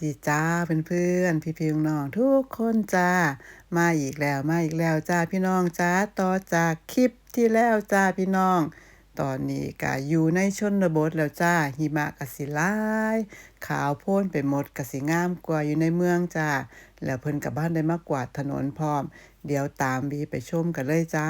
ดีจ้าเพื่อนๆพี่ๆน้องๆทุกคนจ้ามาอีกแล้วจ้าพี่น้องจ้าต่อจากคลิปที่แล้วจ้าพี่น้องตอนนี้ก็อยู่ในชนบทแล้วจ้าหิมะก็สิหลายขาวโพลนไปหมดก็สิงามกว่าอยู่ในเมืองจ้าแล้วเพิ่นก็บ้านได้มากวาดถนนพร้อมเดี๋ยวตามบีไปชมกันเลยจ้า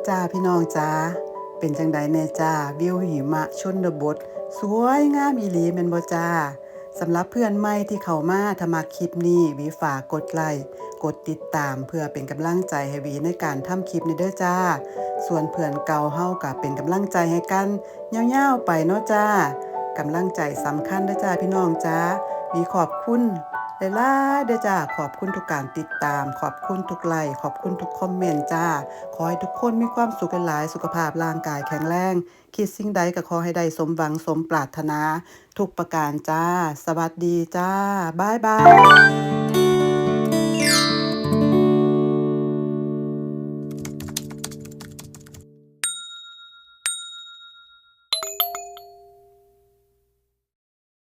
จ้าพี่น้องจ้าเป็นจังใดแน่จ้าวิวหิมะชนบทสวยงามอีหลีแม่นบ่จ้าสำหรับเพื่อนใหม่ที่เข้ามาถ้ามักคลิปนี้หวีฝากกดไลค์กดติดตามเพื่อเป็นกำลังใจให้หวีในการทำคลิปนี้เด้อจ้าส่วนเพื่อนเก่าเฮาก็เป็นกำลังใจให้กันยาวๆไปเนาะจ้ากำลังใจสำคัญเด้อจ้าพี่น้องจ้าหวีขอบคุณหลายๆเด้อจ้าขอบคุณทุกการติดตามขอบคุณทุกไลค์ขอบคุณทุกคอมเมนต์จ้า ขอให้ทุกคนมีความสุขหลายๆสุขภาพร่างกายแข็งแรง คิดสิ่งใดก็ขอให้ได้สมหวังสมปรารถนาทุกประการจ้า สวัสดีจ้า บ๊ายบาย